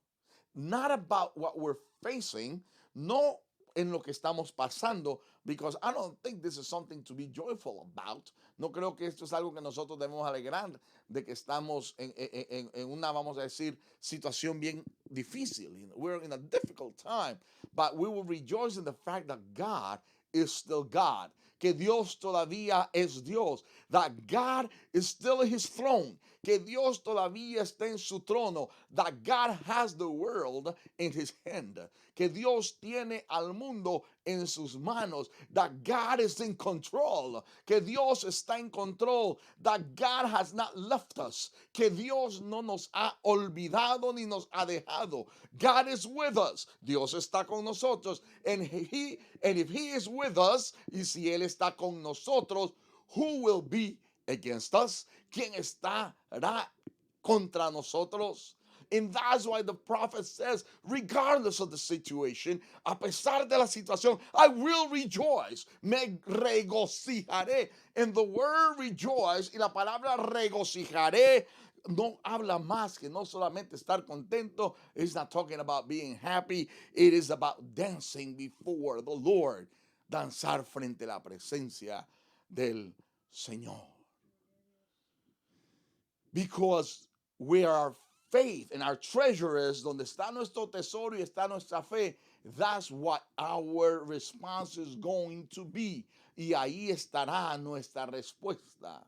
Not about what we're facing, no en lo que estamos pasando, because I don't think this is something to be joyful about. No creo que esto es algo que nosotros debemos alegrar de que estamos en una, vamos a decir, situación bien difícil. We're in a difficult time, but we will rejoice in the fact that God is still God. Que Dios todavía es Dios. That God is still in his throne. Que Dios todavía está en su trono. That God has the world in his hand. Que Dios tiene al mundo en sus manos. That God is in control. Que Dios está en control. That God has not left us. Que Dios no nos ha olvidado ni nos ha dejado. God is with us. Dios está con nosotros. And if he is with us, y si él está con nosotros, who will be against us? ¿Quién estará contra nosotros? And that's why the prophet says, regardless of the situation, a pesar de la situación, I will rejoice, me regocijaré. And the word rejoice y la palabra regocijaré no habla más que no solamente estar contento. It's not talking about being happy. It is about dancing before the Lord. Danzar frente a la presencia del Señor. Because where our faith and our treasure is, donde está nuestro tesoro y está nuestra fe, that's what our response is going to be. Y ahí estará nuestra respuesta.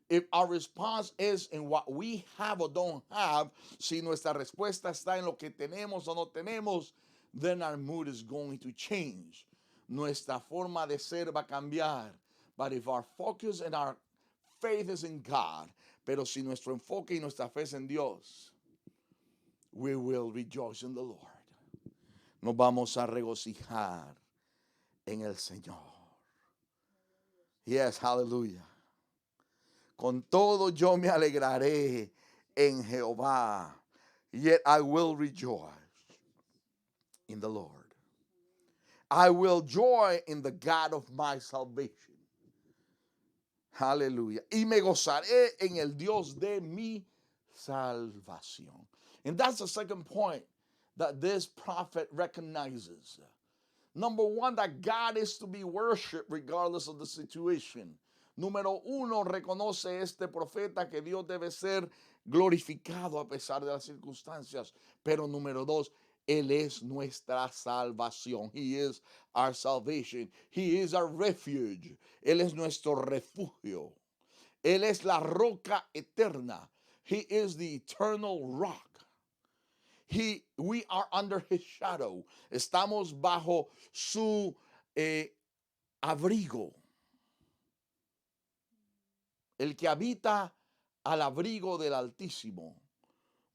If our response is in what we have or don't have, si nuestra respuesta está en lo que tenemos o no tenemos, then our mood is going to change. Nuestra forma de ser va a cambiar. But if our focus and our faith is in God, pero si nuestro enfoque y nuestra fe es en Dios, we will rejoice in the Lord. Nos vamos a regocijar en el Señor. Yes, hallelujah. Con todo yo me alegraré en Jehová. Yet I will rejoice in the Lord. I will joy in the God of my salvation. Aleluya. Y me gozaré en el Dios de mi salvación. And that's the second point that this prophet recognizes. Number one, that God is to be worshipped regardless of the situation. Número uno, reconoce este profeta que Dios debe ser glorificado a pesar de las circunstancias. Pero número dos, Él es nuestra salvación. He is our salvation. He is our refuge. Él es nuestro refugio. Él es la roca eterna. He is the eternal rock. We are under his shadow. Estamos bajo su abrigo. El que habita al abrigo del Altísimo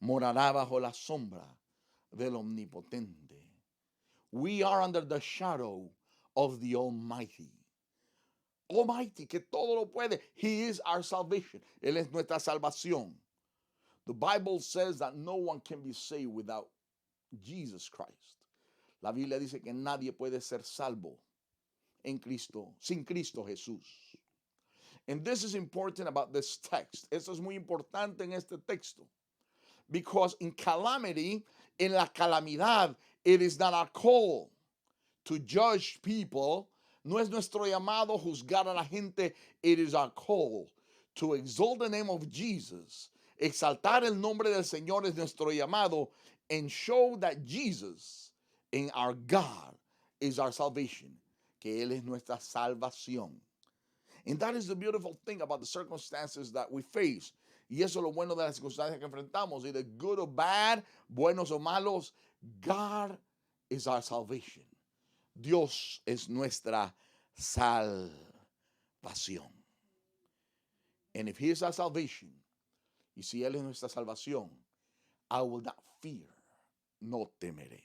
morará bajo la sombra del Omnipotente. We are under the shadow of the Almighty. Almighty, que todo lo puede. He is our salvation. Él es nuestra salvación. The Bible says that no one can be saved without Jesus Christ. La Biblia dice que nadie puede ser salvo en Cristo, sin Cristo Jesús. And this is important about this text. Eso es muy importante en este texto. Because in calamity, en la calamidad, it is not our call to judge people. No es nuestro llamado juzgar a la gente. It is our call to exalt the name of Jesus. Exaltar el nombre del Señor es nuestro llamado and show that Jesus And our God is our salvation. Que Él es nuestra salvación. And that is the beautiful thing about the circumstances that we face. Y eso es lo bueno de las circunstancias que enfrentamos. Either good or bad, buenos o malos, God is our salvation. Dios es nuestra salvación. And if He is our salvation, y si Él es nuestra salvación, I will not fear, no temeré.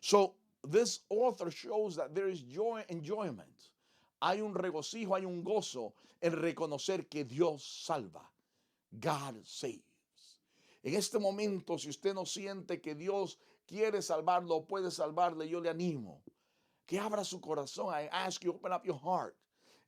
So this author shows that there is joy, enjoyment. Hay un regocijo, hay un gozo en reconocer que Dios salva. God saves. En este momento, si usted no siente que Dios quiere salvarlo o puede salvarle, yo le animo que abra su corazón. I ask you, open up your heart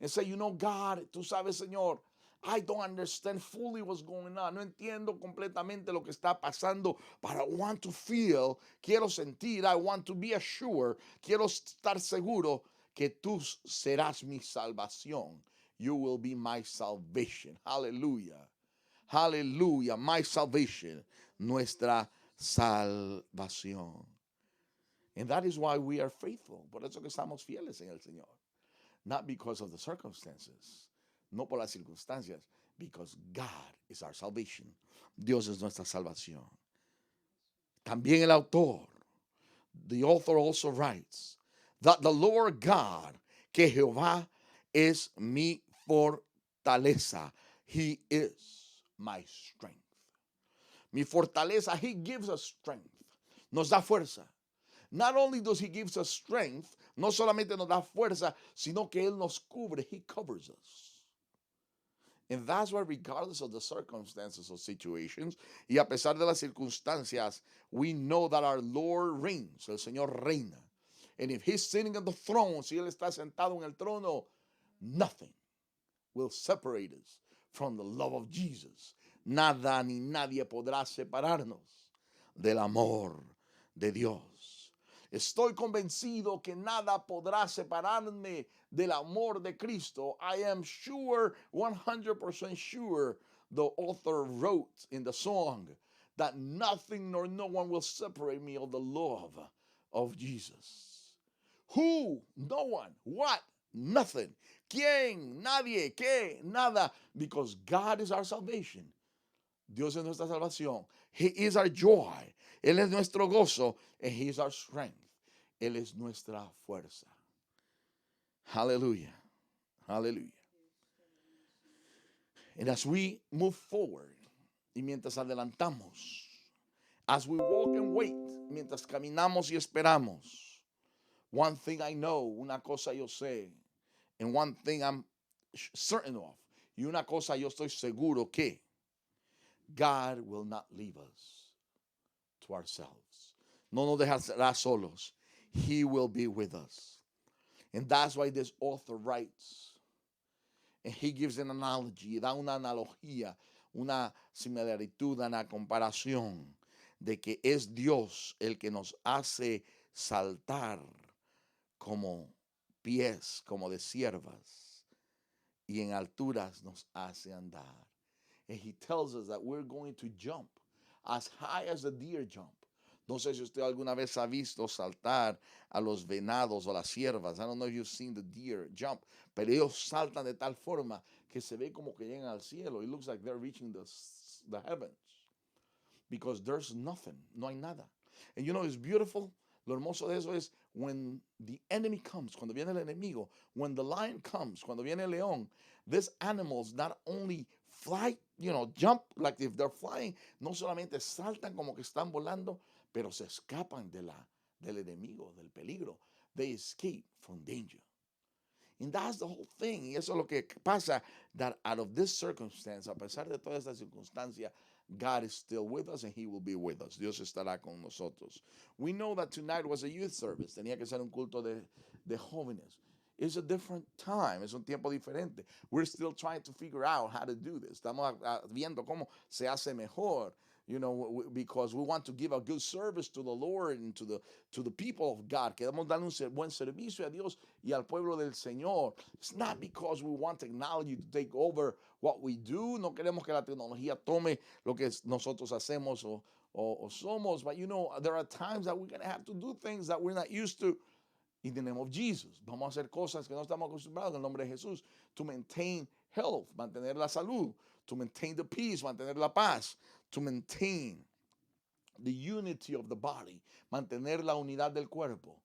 and say, you know, God, tú sabes, Señor, I don't understand fully what's going on. No entiendo completamente lo que está pasando, but I want to feel, quiero sentir, I want to be assured, quiero estar seguro que tú serás mi salvación. You will be my salvation. Hallelujah. Hallelujah. My salvation. Nuestra salvación. And that is why we are faithful. Por eso que estamos fieles en el Señor. Not because of the circumstances. No por las circunstancias. Because God is our salvation. Dios es nuestra salvación. También el autor. The author also writes that the Lord God, que Jehová es mi fortaleza. He is my strength. Mi fortaleza, He gives us strength. Nos da fuerza. Not only does He give us strength, no solamente nos da fuerza, sino que Él nos cubre. He covers us. And that's why regardless of the circumstances or situations, y a pesar de las circunstancias, we know that our Lord reigns. El Señor reina. And if He's sitting on the throne, si Él está sentado en el trono, nothing will separate us from the love of Jesus. Nada ni nadie podrá separarnos del amor de Dios. Estoy convencido que nada podrá separarme del amor de Cristo. I am sure, 100% sure, the author wrote in the song that nothing nor no one will separate me of the love of Jesus. Who? No one. What? Nothing. ¿Quién? Nadie. ¿Qué? Nada. Because God is our salvation. Dios es nuestra salvación. He is our joy. Él es nuestro gozo. And He is our strength. Él es nuestra fuerza. Hallelujah. Hallelujah. And as we move forward, y mientras adelantamos, as we walk and wait, mientras caminamos y esperamos, one thing I know, una cosa yo sé, and one thing I'm certain of, y una cosa yo estoy seguro que God will not leave us to ourselves. No nos dejará solos. He will be with us. And that's why this author writes, and he gives an analogy, da una analogía, una similaritud, una comparación de que es Dios el que nos hace saltar como pies, como de siervas, y en alturas nos hace andar. And he tells us that we're going to jump as high as the deer jump. No sé si usted alguna vez ha visto saltar a los venados o las ciervas. I don't know if you've seen the deer jump, pero ellos saltan de tal forma que se ve como que llegan al cielo. It looks like they're reaching the heavens because there's nothing, no hay nada. And you know, it's beautiful. Lo hermoso de eso es when the enemy comes, cuando viene el enemigo, when the lion comes, cuando viene el león, these animals not only fly, jump like if they're flying, no solamente saltan como que están volando, pero se escapan del enemigo, del peligro. They escape from danger. And that's the whole thing. Y eso es lo que pasa, that out of this circumstance, a pesar de toda esta circunstancia, God is still with us and He will be with us. Dios estará con nosotros. We know that tonight was a youth service. Tenía que ser un culto de jóvenes. It's a different time. Es un tiempo diferente. We're still trying to figure out how to do this. Estamos viendo cómo se hace mejor. because we want to give a good service to the Lord and to the people of God. Queremos darle un buen servicio a Dios y al pueblo del Señor. It's not because we want technology to take over what we do. No queremos que la tecnología tome lo que nosotros hacemos o somos. But there are times that we're going to have to do things that we're not used to. In the name of Jesus. Vamos a hacer cosas que no estamos acostumbrados en el nombre de Jesús. To maintain health, mantener la salud. To maintain the peace, mantener la paz. To maintain the unity of the body, mantener la unidad del cuerpo.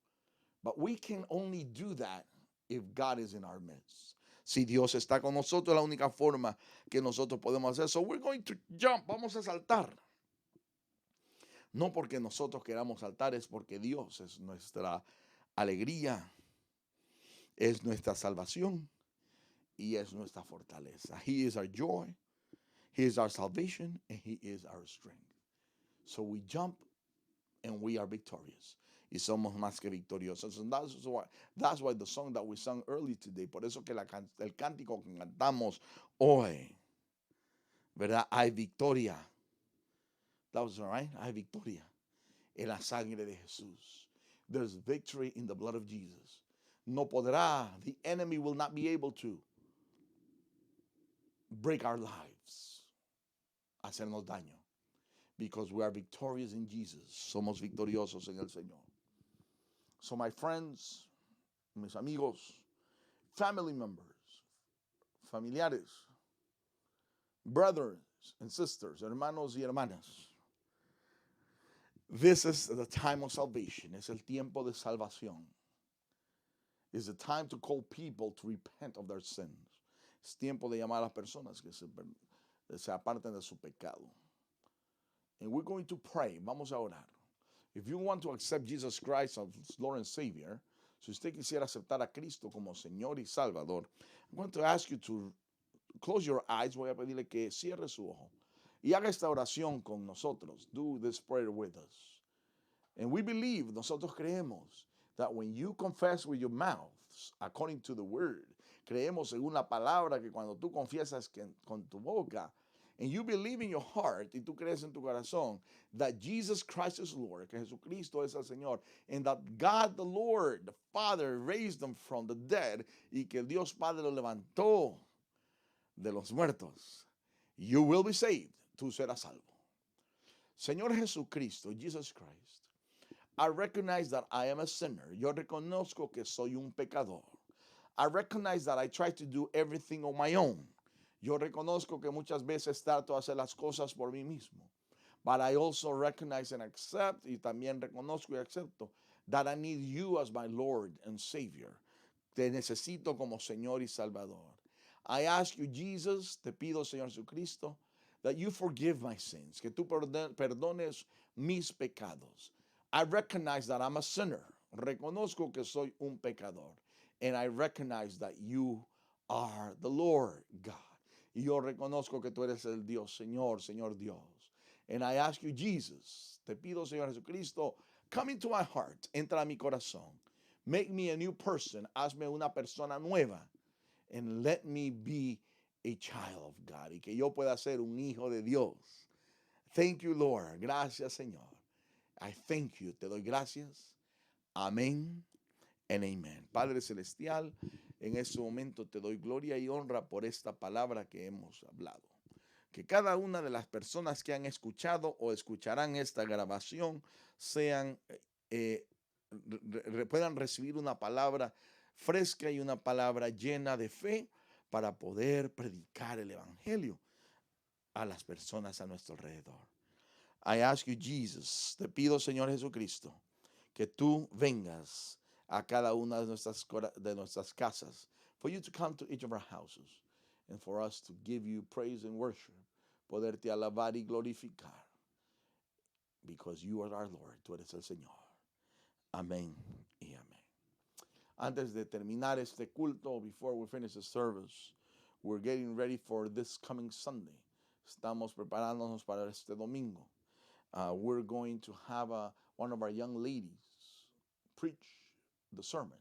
But we can only do that if God is in our midst. Si Dios está con nosotros, es la única forma que nosotros podemos hacer. So we're going to jump, vamos a saltar. No porque nosotros queramos saltar, es porque Dios es nuestra alegría, es nuestra salvación y es nuestra fortaleza. He is our joy, He is our salvation, and He is our strength. So we jump and we are victorious. Y somos más que victoriosos. And that's why the song that we sang early today, por eso que el cántico que cantamos hoy, ¿verdad? Hay victoria. That was all right. Hay victoria en la sangre de Jesús. There's victory in the blood of Jesus. No podrá, the enemy will not be able to break our lives, hacernos daño, because we are victorious in Jesus. Somos victoriosos en el Señor. So my friends, mis amigos, family members, familiares, brothers and sisters, hermanos y hermanas, this is the time of salvation. Es el tiempo de salvación. It's the time to call people to repent of their sins. Es tiempo de llamar a las personas que se aparten de su pecado. And we're going to pray. Vamos a orar. If you want to accept Jesus Christ as Lord and Savior, si usted quisiera aceptar a Cristo como Señor y Salvador, I'm going to ask you to close your eyes. Voy a pedirle que cierre su ojo y haga esta oración con nosotros. Do this prayer with us. And we believe, nosotros creemos, that when you confess with your mouth, according to the word, creemos según la palabra que cuando tú confiesas con tu boca, and you believe in your heart, y tú crees en tu corazón, that Jesus Christ is Lord, que Jesucristo es el Señor, and that God the Lord, the Father, raised him from the dead, y que Dios Padre lo levantó de los muertos, you will be saved. Tú serás salvo. Señor Jesucristo, Jesus Christ, I recognize that I am a sinner. Yo reconozco que soy un pecador. I recognize that I try to do everything on my own. Yo reconozco que muchas veces trato de hacer las cosas por mí mismo. But I also recognize and accept, y también reconozco y acepto, that I need you as my Lord and Savior. Te necesito como Señor y Salvador. I ask you, Jesus, te pido, Señor Jesucristo, that you forgive my sins, que tú perdones mis pecados. I recognize that I'm a sinner. Reconozco que soy un pecador. And I recognize that you are the Lord God. Y yo reconozco que tú eres el Dios, Señor Dios. And I ask you, Jesus, te pido, Señor Jesucristo, come into my heart, entra a mi corazón. Make me a new person, hazme una persona nueva. And let me be a child of God. Y que yo pueda ser un hijo de Dios. Thank you, Lord. Gracias, Señor. I thank you. Te doy gracias. Amén and amen. Padre Celestial, en este momento te doy gloria y honra por esta palabra que hemos hablado. Que cada una de las personas que han escuchado o escucharán esta grabación puedan recibir una palabra fresca y una palabra llena de fe para poder predicar el evangelio a las personas a nuestro alrededor. I ask you, Jesus, te pido, Señor Jesucristo, que tú vengas a cada una de nuestras casas, for you to come to each of our houses, and for us to give you praise and worship, poderte alabar y glorificar, because you are our Lord, tú eres el Señor. Amén y amén. Antes de terminar este culto, before we finish the service, we're getting ready for this coming Sunday. Estamos preparándonos para este domingo. We're going to have one of our young ladies preach the sermon.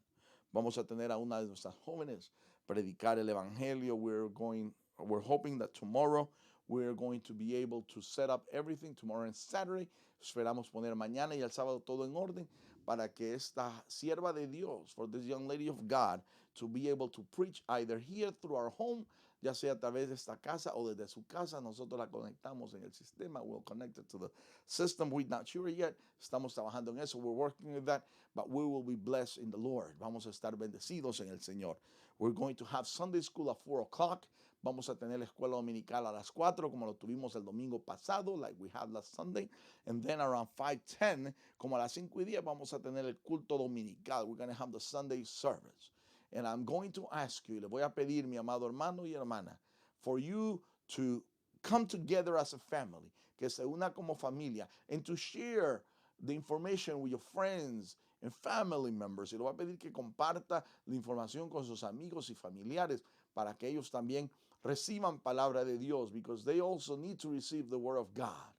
Vamos a tener a una de nuestras jóvenes predicar el evangelio. We're hoping that tomorrow We're going to be able to set up everything tomorrow and Saturday. Esperamos poner mañana y el sábado todo en orden para que esta sierva de Dios, for this young lady of God, to be able to preach either here through our home, ya sea a través de esta casa o desde su casa. Nosotros la conectamos en el sistema. We'll connect it to the system. We're not sure yet. Estamos trabajando en eso. We're working with that, but we will be blessed in the Lord. Vamos a estar bendecidos en el Señor. We're going to have Sunday school at 4 o'clock. Vamos a tener la escuela dominical a las 4, como lo tuvimos el domingo pasado, like we had last Sunday. And then around 5:10, como a las 5:10, vamos a tener el culto dominical. We're going to have the Sunday service. And I'm going to ask you, le voy a pedir, mi amado hermano y hermana, for you to come together as a family, que se una como familia, and to share the information with your friends and family members. Y le voy a pedir que comparta la información con sus amigos y familiares para que ellos también reciban palabra de Dios, because they also need to receive the word of God.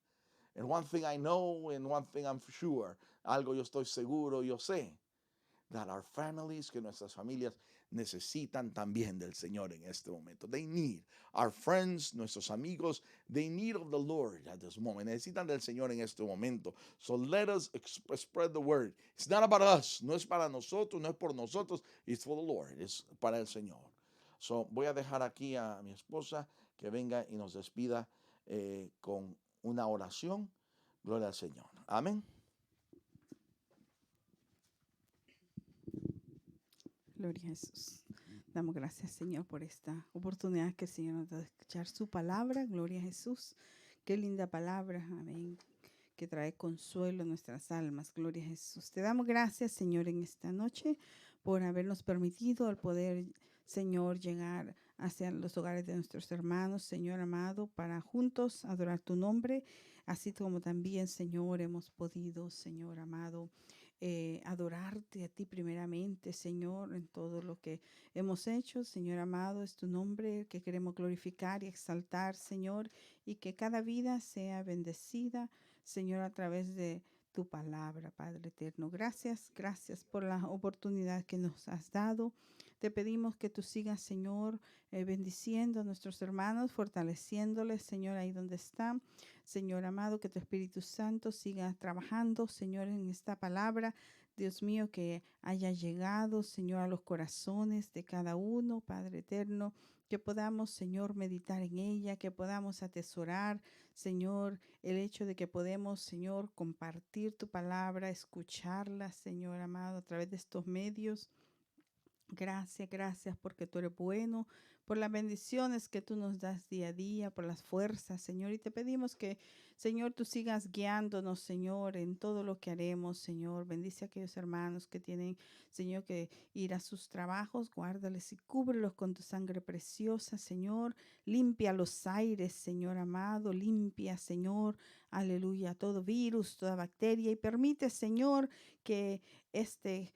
And one thing I know, and one thing I'm sure, algo yo estoy seguro, yo sé, that our families, que nuestras familias necesitan también del Señor en este momento. They need our friends, nuestros amigos, they need of the Lord at this moment. Necesitan del Señor en este momento. So let us spread the word. It's not about us. No es para nosotros, no es por nosotros. It's for the Lord. Es para el Señor. So voy a dejar aquí a mi esposa que venga y nos despida con una oración. Gloria al Señor. Amén. Gloria a Jesús. Damos gracias, Señor, por esta oportunidad que el Señor nos da de escuchar su palabra. Gloria a Jesús. Qué linda palabra. Amén. Que trae consuelo a nuestras almas. Gloria a Jesús. Te damos gracias, Señor, en esta noche por habernos permitido el poder, Señor, llegar hacia los hogares de nuestros hermanos, Señor amado, para juntos adorar tu nombre, así como también, Señor, hemos podido, Señor amado, adorarte a ti primeramente, Señor, en todo lo que hemos hecho. Señor amado, es tu nombre que queremos glorificar y exaltar, Señor, y que cada vida sea bendecida, Señor, a través de tu palabra, Padre eterno. Gracias por la oportunidad que nos has dado. Te pedimos que tú sigas, Señor, bendiciendo a nuestros hermanos, fortaleciéndoles, Señor, ahí donde están. Señor amado, que tu Espíritu Santo siga trabajando, Señor, en esta palabra. Dios mío, que haya llegado, Señor, a los corazones de cada uno, Padre eterno, que podamos, Señor, meditar en ella, que podamos atesorar, Señor, el hecho de que podemos, Señor, compartir tu palabra, escucharla, Señor amado, a través de estos medios. Gracias porque tú eres bueno, por las bendiciones que tú nos das día a día, por las fuerzas, Señor. Y te pedimos que, Señor, tú sigas guiándonos, Señor, en todo lo que haremos, Señor. Bendice a aquellos hermanos que tienen, Señor, que ir a sus trabajos. Guárdales y cúbrelos con tu sangre preciosa, Señor. Limpia los aires, Señor amado. Limpia, Señor, aleluya, todo virus, toda bacteria. Y permite, Señor, que este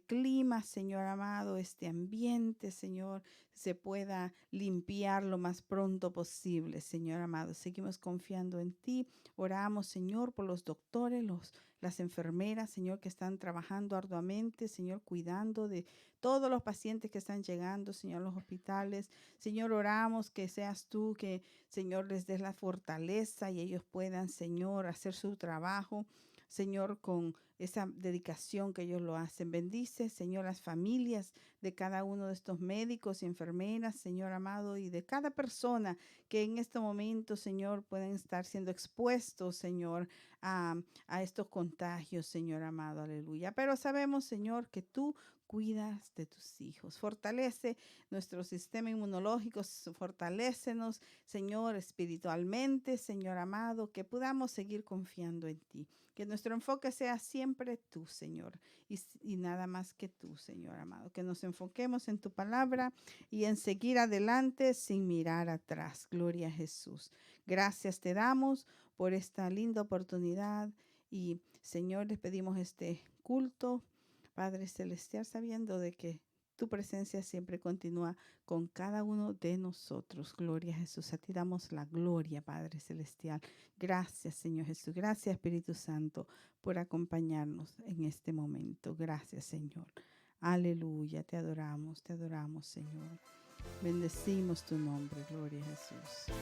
clima, Señor amado, este ambiente, Señor, se pueda limpiar lo más pronto posible, Señor amado. Seguimos confiando en ti. Oramos, Señor, por los doctores, las enfermeras, Señor, que están trabajando arduamente, Señor, cuidando de todos los pacientes que están llegando, Señor, a los hospitales. Señor, oramos que seas tú, que, Señor, les des la fortaleza y ellos puedan, Señor, hacer su trabajo, Señor, con esa dedicación que ellos lo hacen. Bendice, Señor, las familias de cada uno de estos médicos y enfermeras, Señor amado, y de cada persona que en este momento, Señor, pueden estar siendo expuestos, Señor, a estos contagios, Señor amado, aleluya. Pero sabemos, Señor, que tú cuidas de tus hijos. Fortalece nuestro sistema inmunológico, fortalécenos, Señor, espiritualmente, Señor amado, que podamos seguir confiando en ti. Que nuestro enfoque sea siempre tú, Señor, y nada más que tú, Señor amado. Que nos enfoquemos en tu palabra y en seguir adelante sin mirar atrás. Gloria a Jesús. Gracias te damos por esta linda oportunidad y, Señor, les pedimos este culto, Padre Celestial, sabiendo de que tu presencia siempre continúa con cada uno de nosotros. Gloria a Jesús. A ti damos la gloria, Padre Celestial. Gracias, Señor Jesús. Gracias, Espíritu Santo, por acompañarnos en este momento. Gracias, Señor. Aleluya. Te adoramos, Señor. Bendecimos tu nombre, gloria a Jesús.